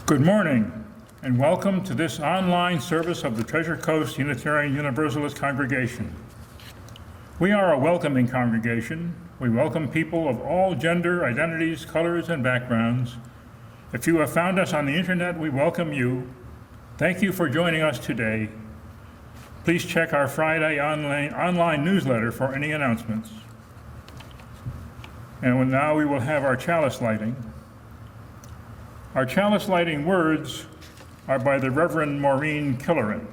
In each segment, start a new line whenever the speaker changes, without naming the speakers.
Good morning, and welcome to this online service of the Treasure Coast Unitarian Universalist Congregation. We are a welcoming congregation. We welcome people of all gender, identities, colors, and backgrounds. If you have found us on the internet, we welcome you. Thank you for joining us today. Please check our Friday online newsletter for any announcements. And now we will have our chalice lighting. Our chalice lighting words are by the Reverend Maureen Killeran.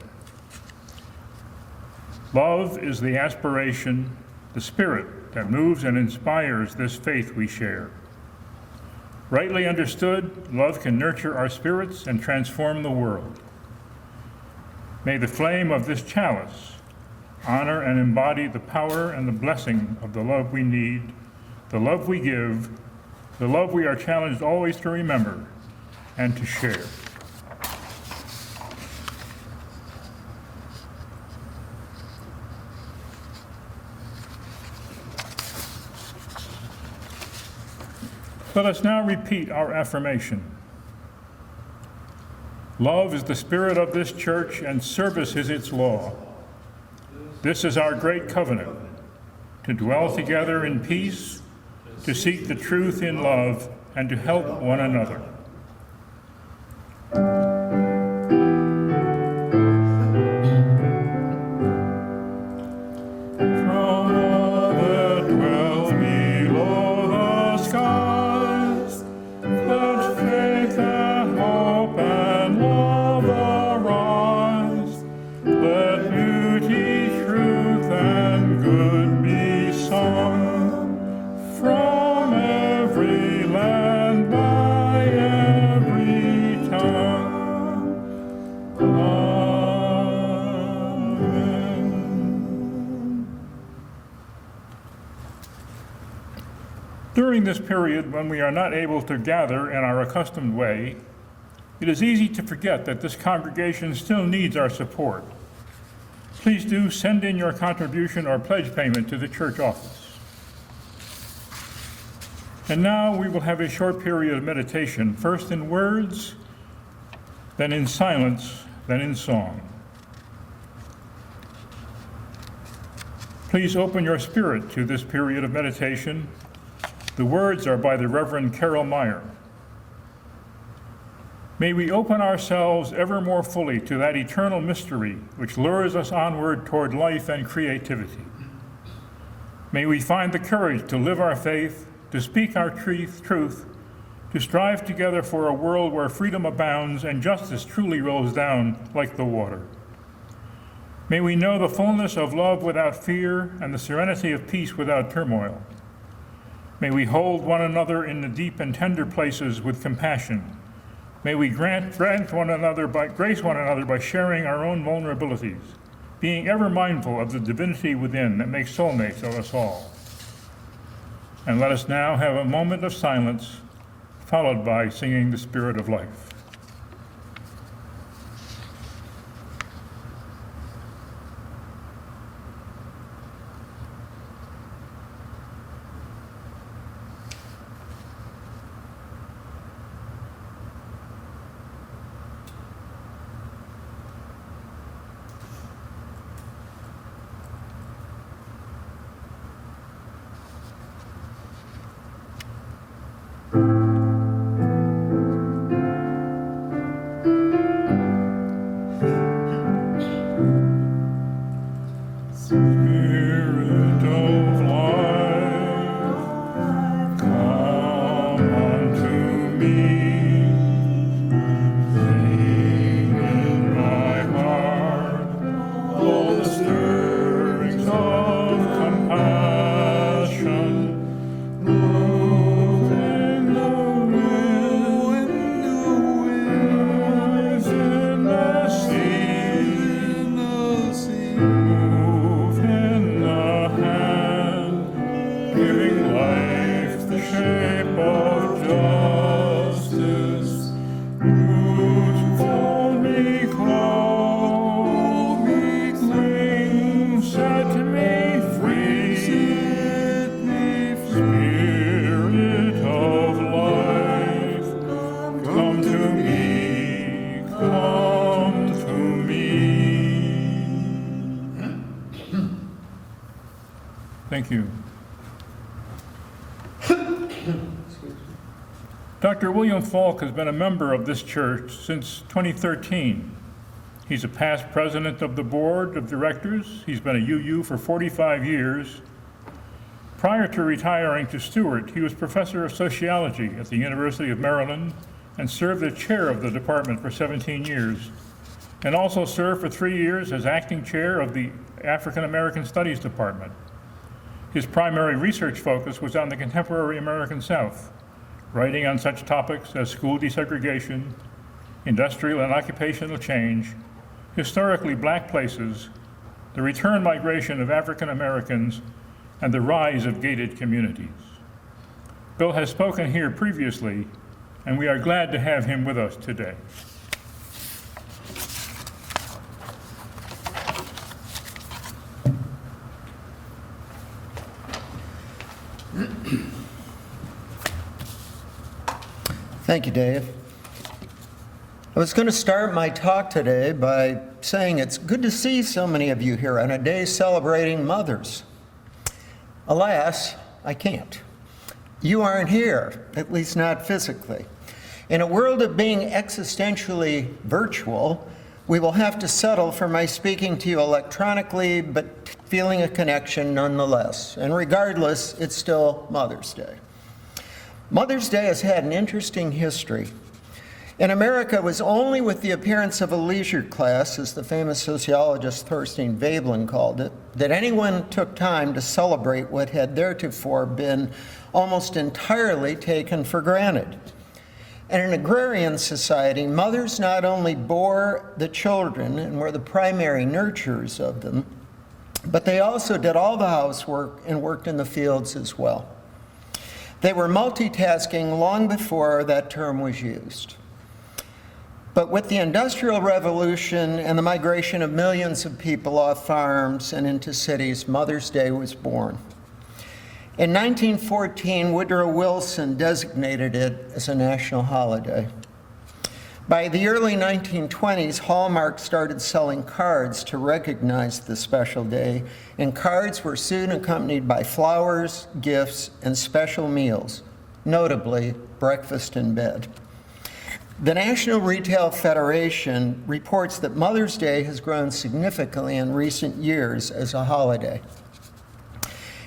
Love is the aspiration, the spirit that moves and inspires this faith we share. Rightly understood, love can nurture our spirits and transform the world. May the flame of this chalice honor and embody the power and the blessing of the love we need, the love we give, the love we are challenged always to remember and to share. Let us now repeat our affirmation. Love is the spirit of this church, and service is its law. This is our great covenant, to dwell together in peace, to seek the truth in love, and to help one another. During this period when we are not able to gather in our accustomed way, it is easy to forget that this congregation still needs our support. Please do send in your contribution or pledge payment to the church office. And now we will have a short period of meditation, first in words, then in silence, then in song. Please open your spirit to this period of meditation. The words are by the Reverend Carol Meyer. May we open ourselves ever more fully to that eternal mystery which lures us onward toward life and creativity. May we find the courage to live our faith, to speak our truth, to strive together for a world where freedom abounds and justice truly rolls down like the water. May we know the fullness of love without fear and the serenity of peace without turmoil. May we hold one another in the deep and tender places with compassion. May we grace one another by sharing our own vulnerabilities, being ever mindful of the divinity within that makes soulmates of us all. And let us now have a moment of silence, followed by singing the Spirit of Life. Thank you. Dr. William Falk has been a member of this church since 2013. He's a past president of the board of directors. He's been a UU for 45 years. Prior to retiring to Stewart, he was professor of sociology at the University of Maryland and served as chair of the department for 17 years, and also served for 3 years as acting chair of the African American Studies Department. His primary research focus was on the contemporary American South, writing on such topics as school desegregation, industrial and occupational change, historically black places, the return migration of African Americans, and the rise of gated communities. Bill has spoken here previously, and we are glad to have him with us today.
Thank you, Dave. I was going to start my talk today by saying it's good to see so many of you here on a day celebrating mothers. Alas, I can't. You aren't here, at least not physically. In a world of being existentially virtual, we will have to settle for my speaking to you electronically, but feeling a connection nonetheless. And regardless, it's still Mother's Day. Mother's Day has had an interesting history. In America, it was only with the appearance of a leisure class, as the famous sociologist Thorstein Veblen called it, that anyone took time to celebrate what had theretofore been almost entirely taken for granted. In an agrarian society, mothers not only bore the children and were the primary nurturers of them, but they also did all the housework and worked in the fields as well. They were multitasking long before that term was used. But with the Industrial Revolution and the migration of millions of people off farms and into cities, Mother's Day was born. In 1914, Woodrow Wilson designated it as a national holiday. By the early 1920s, Hallmark started selling cards to recognize the special day, and cards were soon accompanied by flowers, gifts, and special meals, notably breakfast in bed. The National Retail Federation reports that Mother's Day has grown significantly in recent years as a holiday.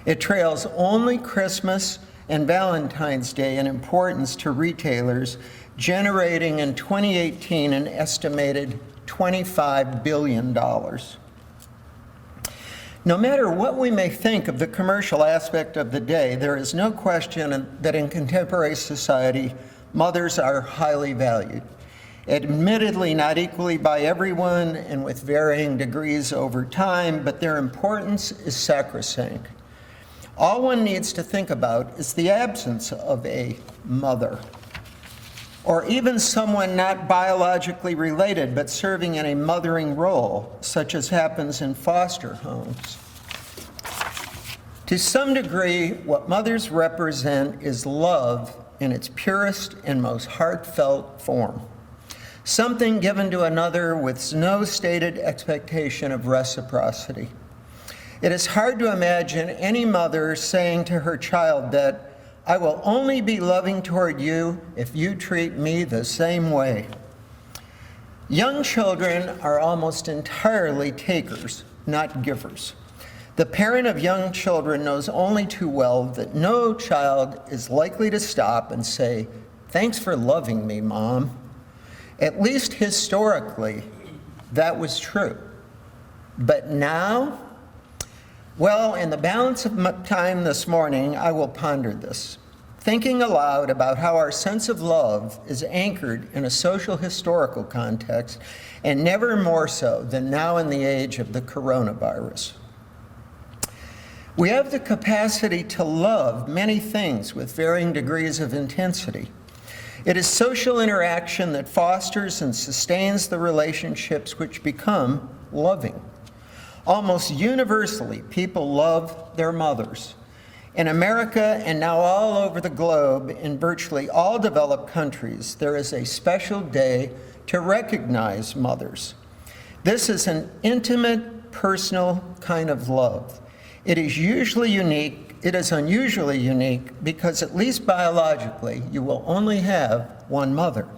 It trails only Christmas and Valentine's Day in importance to retailers, generating in 2018 an estimated $25 billion. No matter what we may think of the commercial aspect of the day, there is no question that in contemporary society, mothers are highly valued. Admittedly, not equally by everyone and with varying degrees over time, but their importance is sacrosanct. All one needs to think about is the absence of a mother, or even someone not biologically related but serving in a mothering role, such as happens in foster homes. To some degree, what mothers represent is love in its purest and most heartfelt form, something given to another with no stated expectation of reciprocity. It is hard to imagine any mother saying to her child that, "I will only be loving toward you if you treat me the same way." Young children are almost entirely takers, not givers. The parent of young children knows only too well that no child is likely to stop and say, "Thanks for loving me, Mom." At least historically, that was true. But now, well, in the balance of time this morning, I will ponder this, thinking aloud about how our sense of love is anchored in a social historical context, and never more so than now in the age of the coronavirus. We have the capacity to love many things with varying degrees of intensity. It is social interaction that fosters and sustains the relationships which become loving. Almost universally, people love their mothers. In America and now all over the globe, in virtually all developed countries, there is a special day to recognize mothers. This is an intimate, personal kind of love. It is unusually unique because, at least biologically, you will only have one mother.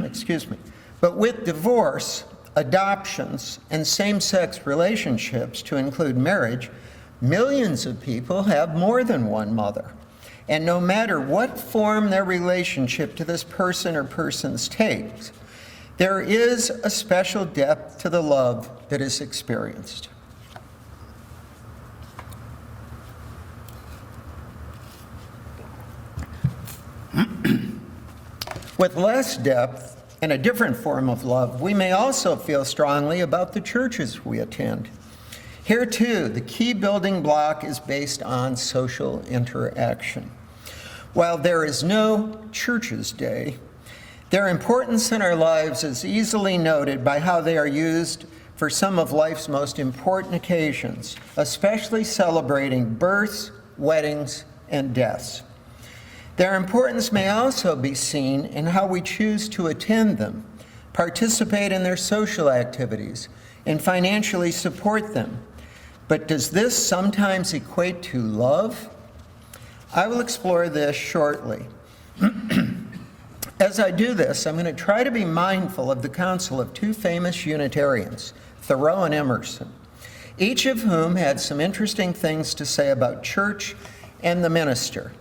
Excuse me. But with divorce, adoptions, and same-sex relationships, to include marriage, millions of people have more than one mother. And no matter what form their relationship to this person or persons takes, there is a special depth to the love that is experienced. With less depth and a different form of love, we may also feel strongly about the churches we attend. Here, too, the key building block is based on social interaction. While there is no Churches Day, their importance in our lives is easily noted by how they are used for some of life's most important occasions, especially celebrating births, weddings, and deaths. Their importance may also be seen in how we choose to attend them, participate in their social activities, and financially support them. But does this sometimes equate to love? I will explore this shortly. As I do this, I'm going to try to be mindful of the counsel of two famous Unitarians, Thoreau and Emerson, each of whom had some interesting things to say about church and the minister.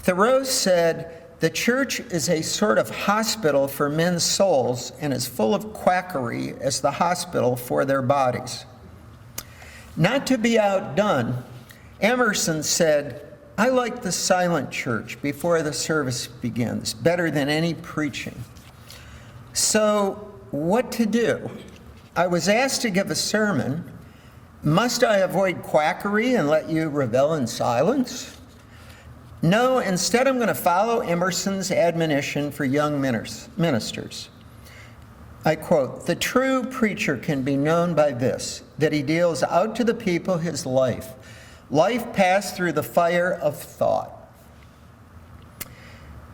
Thoreau said, "The church is a sort of hospital for men's souls and as full of quackery as the hospital for their bodies." Not to be outdone, Emerson said, "I like the silent church before the service begins better than any preaching." So, what to do? I was asked to give a sermon. Must I avoid quackery and let you revel in silence? No, instead I'm going to follow Emerson's admonition for young ministers. I quote, "The true preacher can be known by this, that he deals out to the people his life passed through the fire of thought."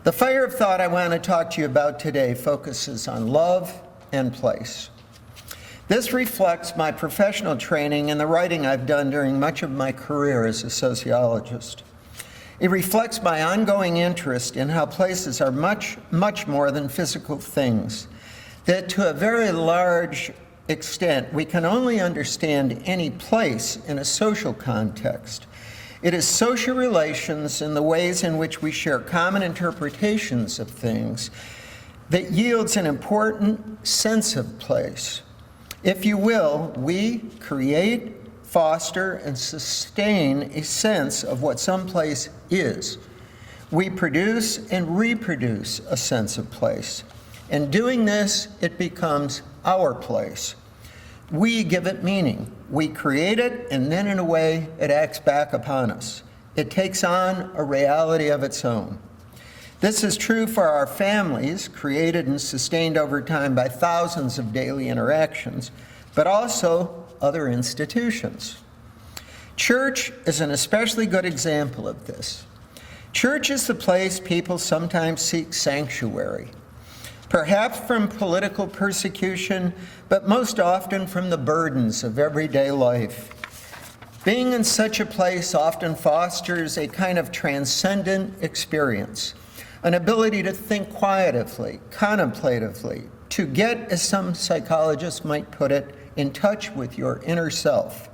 The fire of thought I want to talk to you about today focuses on love and place. This reflects my professional training and the writing I've done during much of my career as a sociologist. It reflects my ongoing interest in how places are much, much more than physical things, that to a very large extent, we can only understand any place in a social context. It is social relations and the ways in which we share common interpretations of things that yields an important sense of place. If you will, we create, foster, and sustain a sense of what some place is. We produce and reproduce a sense of place. In doing this, it becomes our place. We give it meaning. We create it, and then in a way, it acts back upon us. It takes on a reality of its own. This is true for our families, created and sustained over time by thousands of daily interactions, but also other institutions. Church is an especially good example of this. Church is the place people sometimes seek sanctuary, perhaps from political persecution, but most often from the burdens of everyday life. Being in such a place often fosters a kind of transcendent experience, an ability to think quietly, contemplatively, to get, as some psychologists might put it, in touch with your inner self.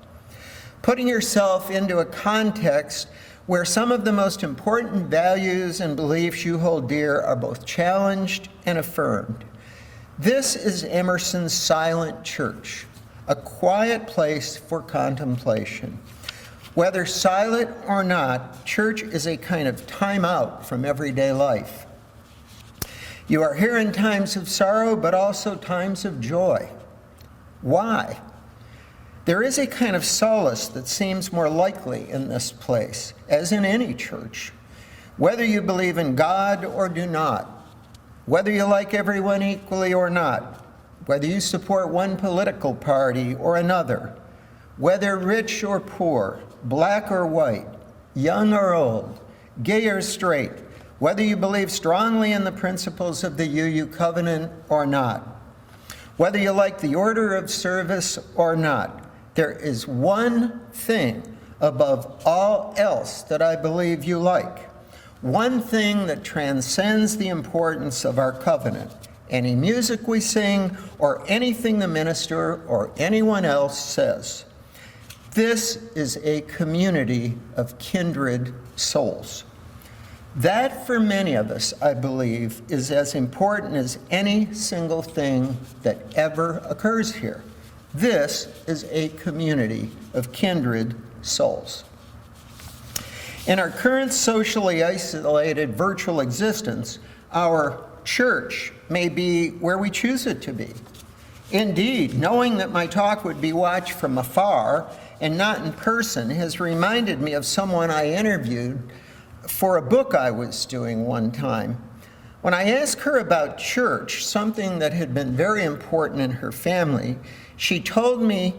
Putting yourself into a context where some of the most important values and beliefs you hold dear are both challenged and affirmed. This is Emerson's silent church, a quiet place for contemplation. Whether silent or not, church is a kind of time out from everyday life. You are here in times of sorrow, but also times of joy. Why? There is a kind of solace that seems more likely in this place, as in any church. Whether you believe in God or do not, whether you like everyone equally or not, whether you support one political party or another, whether rich or poor, black or white, young or old, gay or straight, whether you believe strongly in the principles of the UU covenant or not, whether you like the order of service or not, there is one thing above all else that I believe you like. One thing that transcends the importance of our covenant, any music we sing, or anything the minister or anyone else says. This is a community of kindred souls. That, for many of us, I believe, is as important as any single thing that ever occurs here. This is a community of kindred souls. In our current socially isolated virtual existence, our church may be where we choose it to be. Indeed, knowing that my talk would be watched from afar and not in person has reminded me of someone I interviewed for a book I was doing one time. When I asked her about church, something that had been very important in her family, she told me,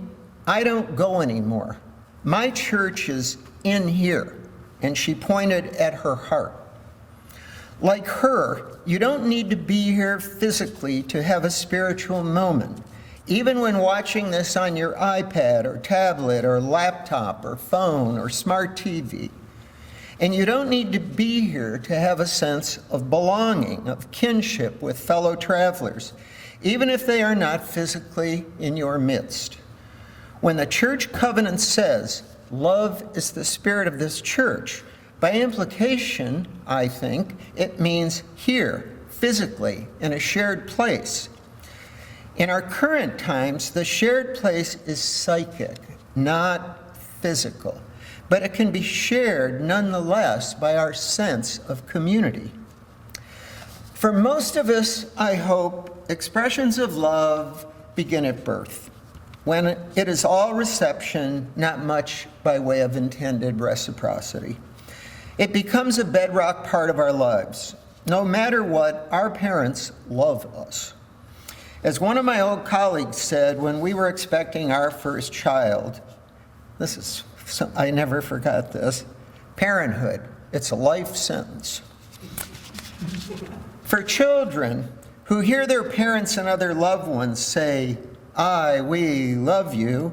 "I don't go anymore. My church is in here," and she pointed at her heart. Like her, you don't need to be here physically to have a spiritual moment, even when watching this on your iPad or tablet or laptop or phone or smart TV. And you don't need to be here to have a sense of belonging, of kinship with fellow travelers, even if they are not physically in your midst. When the church covenant says, "Love is the spirit of this church," by implication, I think, it means here, physically, in a shared place. In our current times, the shared place is psychic, not physical, but it can be shared nonetheless by our sense of community. For most of us, I hope, expressions of love begin at birth, when it is all reception, not much by way of intended reciprocity. It becomes a bedrock part of our lives. No matter what, our parents love us. As one of my old colleagues said when we were expecting our first child, I never forgot this, parenthood, it's a life sentence. For children who hear their parents and other loved ones say, we love you,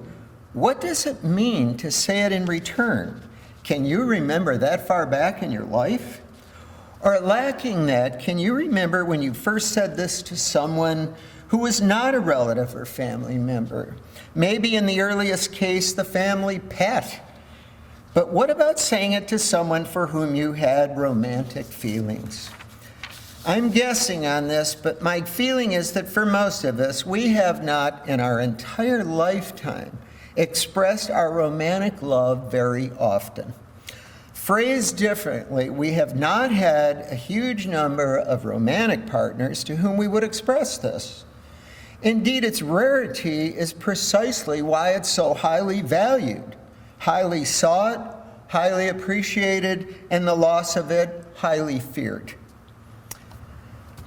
what does it mean to say it in return? Can you remember that far back in your life? Or lacking that, can you remember when you first said this to someone who was not a relative or family member? Maybe in the earliest case, the family pet. But what about saying it to someone for whom you had romantic feelings? I'm guessing on this, but my feeling is that for most of us, we have not in our entire lifetime expressed our romantic love very often. Phrased differently, we have not had a huge number of romantic partners to whom we would express this. Indeed, its rarity is precisely why it's so highly valued, highly sought, highly appreciated, and the loss of it highly feared.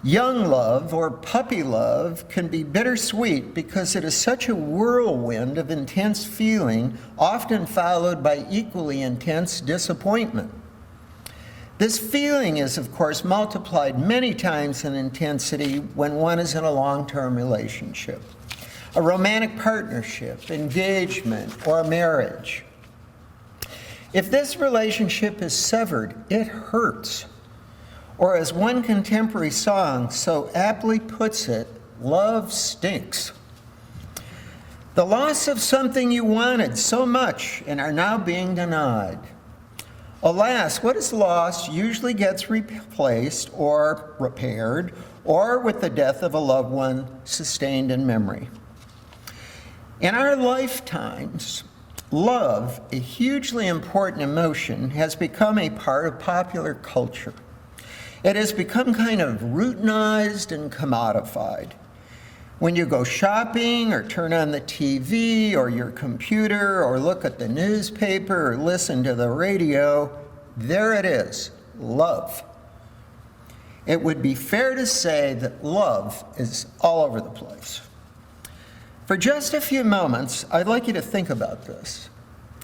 Young love, or puppy love, can be bittersweet because it is such a whirlwind of intense feeling, often followed by equally intense disappointment. This feeling is, of course, multiplied many times in intensity when one is in a long-term relationship, a romantic partnership, engagement, or marriage. If this relationship is severed, it hurts. Or as one contemporary song so aptly puts it, love stinks. The loss of something you wanted so much and are now being denied. Alas, what is lost usually gets replaced or repaired, or with the death of a loved one sustained in memory. In our lifetimes, love, a hugely important emotion, has become a part of popular culture. It has become kind of routinized and commodified. When you go shopping or turn on the TV or your computer or look at the newspaper or listen to the radio, there it is, love. It would be fair to say that love is all over the place. For just a few moments, I'd like you to think about this,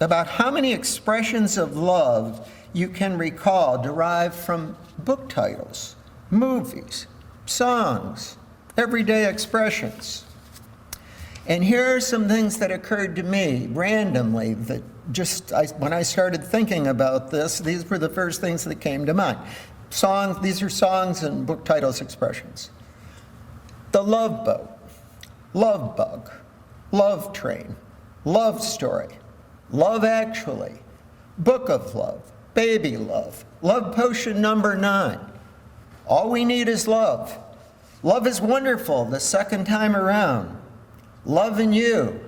about how many expressions of love you can recall derived from book titles, movies, songs, everyday expressions. And here are some things that occurred to me randomly that when I started thinking about this, these were the first things that came to mind. These are songs and book titles expressions. The Love Boat, Love Bug, Love Train, Love Story, Love Actually, Book of Love, Baby Love, Love Potion number 9. All we need is love. Love is wonderful the second time around. Love in you.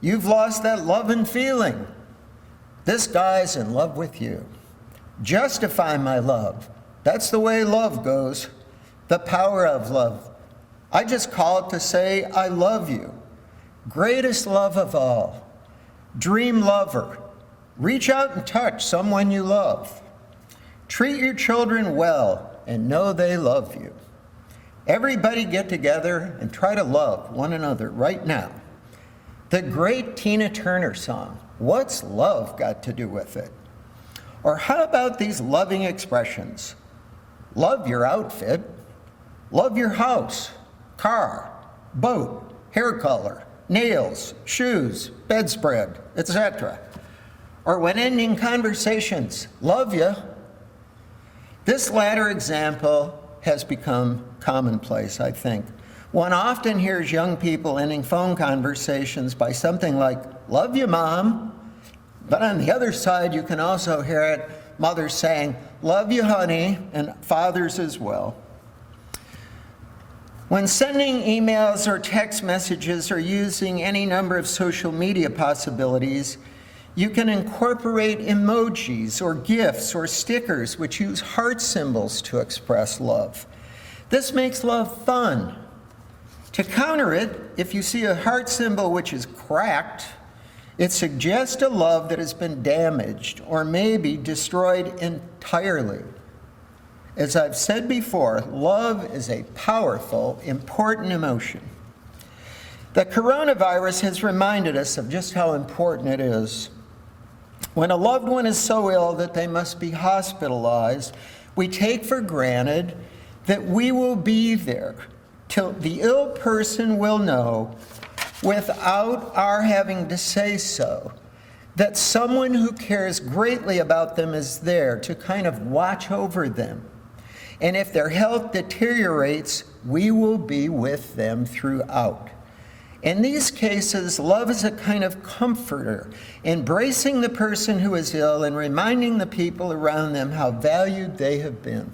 You've lost that love and feeling. This guy's in love with you. Justify my love. That's the way love goes. The power of love. I just call it to say, I love you. Greatest love of all. Dream lover. Reach out and touch someone you love. Treat your children well and know they love you. Everybody get together and try to love one another right now. The great Tina Turner song, What's Love Got to Do with It? Or how about these loving expressions? Love your outfit, love your house, car, boat, hair color, nails, shoes, bedspread, etc. Or when ending conversations, love ya. This latter example has become commonplace, I think. One often hears young people ending phone conversations by something like, love you, Mom. But on the other side, you can also hear it, mothers saying, love you, honey, and fathers as well. When sending emails or text messages or using any number of social media possibilities, you can incorporate emojis or GIFs or stickers which use heart symbols to express love. This makes love fun. To counter it, if you see a heart symbol which is cracked, it suggests a love that has been damaged or maybe destroyed entirely. As I've said before, love is a powerful, important emotion. The coronavirus has reminded us of just how important it is. When a loved one is so ill that they must be hospitalized, we take for granted that we will be there till the ill person will know, without our having to say so, that someone who cares greatly about them is there to kind of watch over them. And if their health deteriorates, we will be with them throughout. In these cases, love is a kind of comforter, embracing the person who is ill and reminding the people around them how valued they have been.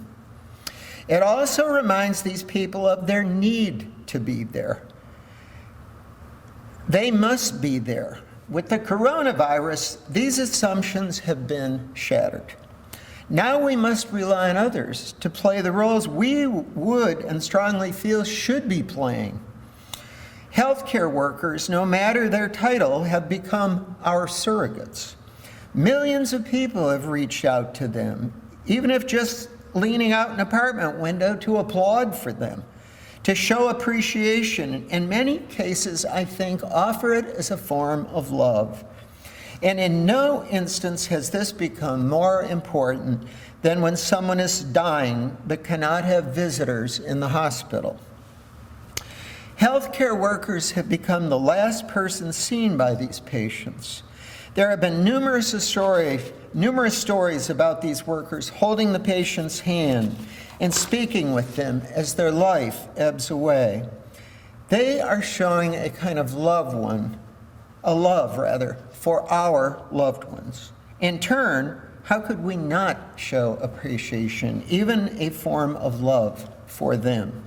It also reminds these people of their need to be there. They must be there. With the coronavirus, these assumptions have been shattered. Now we must rely on others to play the roles we would and strongly feel should be playing. Healthcare workers, no matter their title, have become our surrogates. Millions of people have reached out to them, even if just leaning out an apartment window to applaud for them, to show appreciation. In many cases, I think, offer it as a form of love. And in no instance has this become more important than when someone is dying but cannot have visitors in the hospital. Healthcare workers have become the last person seen by these patients. There have been numerous stories about these workers holding the patient's hand and speaking with them as their life ebbs away. They are showing a kind of love for our loved ones. In turn, how could we not show appreciation, even a form of love for them?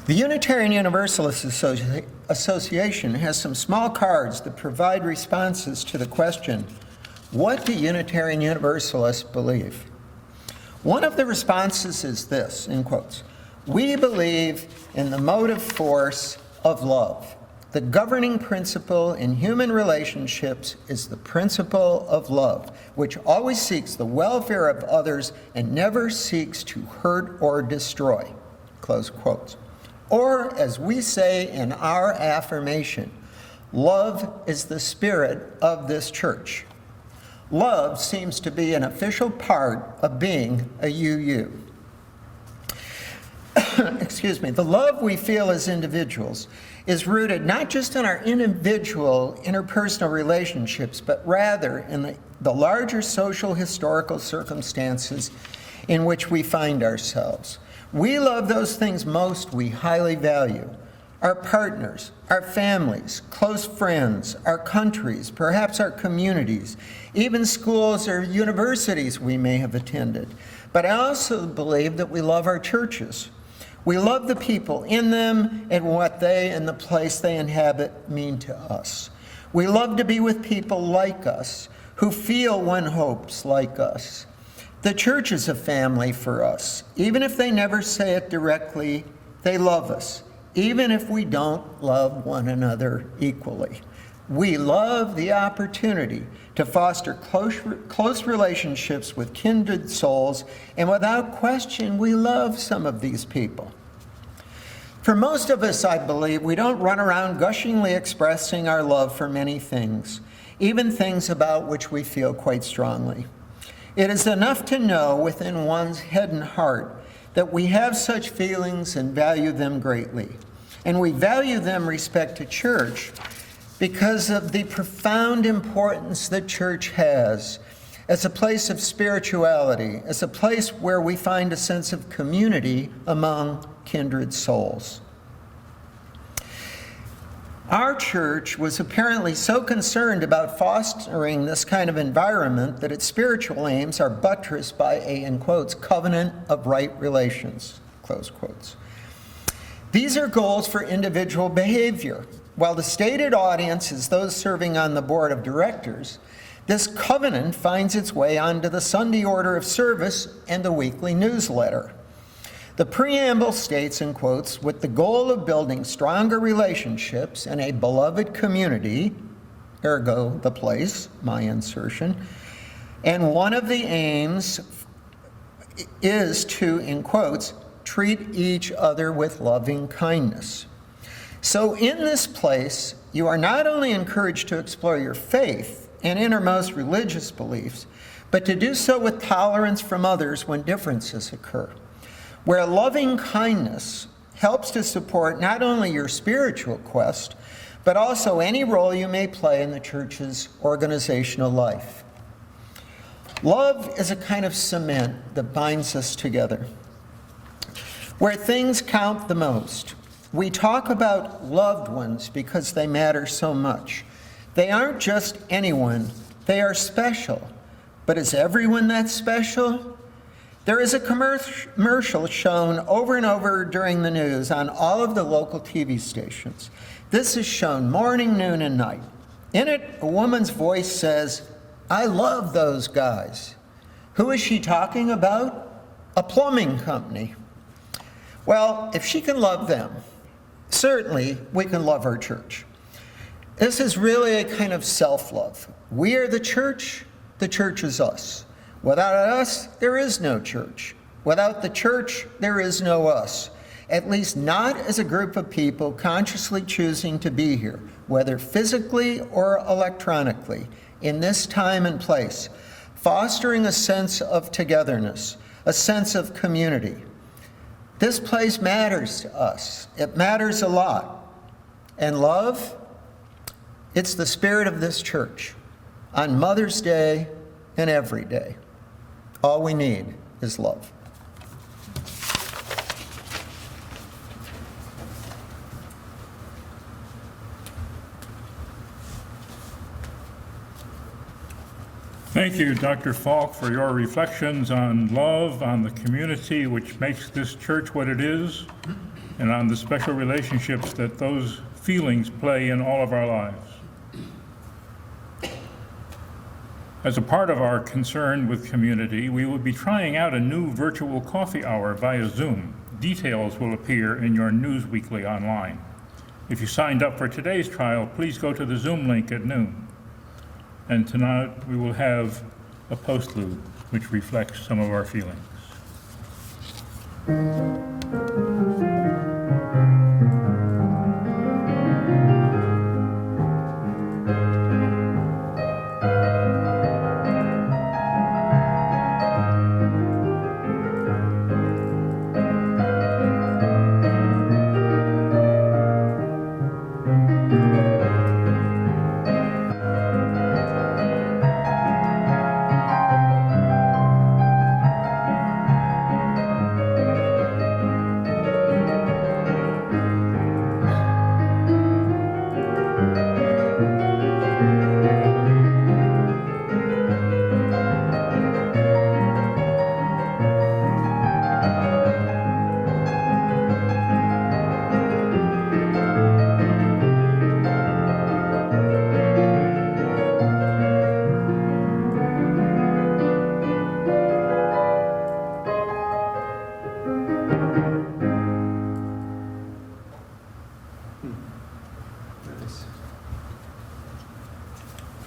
The Unitarian Universalist Association has some small cards that provide responses to the question, what do Unitarian Universalists believe? One of the responses is this, in quotes, we believe in the motive force of love. The governing principle in human relationships is the principle of love, which always seeks the welfare of others and never seeks to hurt or destroy, close quotes. Or, as we say in our affirmation, love is the spirit of this church. Love seems to be an official part of being a UU. Excuse me. The love we feel as individuals is rooted not just in our individual interpersonal relationships, but rather in the larger social historical circumstances in which we find ourselves. We love those things most we highly value: our partners, our families, close friends, our countries, perhaps our communities, even schools or universities we may have attended. But I also believe that we love our churches. We love the people in them and what they and the place they inhabit mean to us. We love to be with people like us, who feel one hopes like us. The church is a family for us. Even if they never say it directly, they love us, even if we don't love one another equally. We love the opportunity to foster close relationships with kindred souls, and without question, we love some of these people. For most of us, I believe, we don't run around gushingly expressing our love for many things, even things about which we feel quite strongly. It is enough to know within one's head and heart that we have such feelings and value them greatly. And we value them respect to church because of the profound importance that church has as a place of spirituality, as a place where we find a sense of community among kindred souls. Our church was apparently so concerned about fostering this kind of environment that its spiritual aims are buttressed by a, in quotes, covenant of right relations, close quotes. These are goals for individual behavior. While the stated audience is those serving on the board of directors, this covenant finds its way onto the Sunday order of service and the weekly newsletter. The preamble states, in quotes, with the goal of building stronger relationships and a beloved community, ergo the place, my insertion, and one of the aims is to, in quotes, treat each other with loving kindness. So in this place, you are not only encouraged to explore your faith and innermost religious beliefs, but to do so with tolerance from others when differences occur, where loving kindness helps to support not only your spiritual quest, but also any role you may play in the church's organizational life. Love is a kind of cement that binds us together. Where things count the most, we talk about loved ones because they matter so much. They aren't just anyone, they are special. But is everyone that special? There is a commercial shown over and over during the news on all of the local TV stations. This is shown morning, noon, and night. In it, a woman's voice says, "I love those guys." Who is she talking about? A plumbing company. Well, if she can love them, certainly we can love our church. This is really a kind of self-love. We are the church is us. Without us, there is no church. Without the church, there is no us. At least not as a group of people consciously choosing to be here, whether physically or electronically, in this time and place, fostering a sense of togetherness, a sense of community. This place matters to us. It matters a lot. And love, it's the spirit of this church on Mother's Day and every day. All we need is love.
Thank you, Dr. Falk, for your reflections on love, on the community which makes this church what it is, and on the special relationships that those feelings play in all of our lives. As a part of our concern with community, we will be trying out a new virtual coffee hour via Zoom. Details will appear in your News Weekly online. If you signed up for today's trial, please go to the Zoom link at noon. And tonight we will have a postlude which reflects some of our feelings.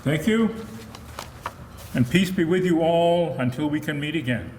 Thank you, and peace be with you all until we can meet again.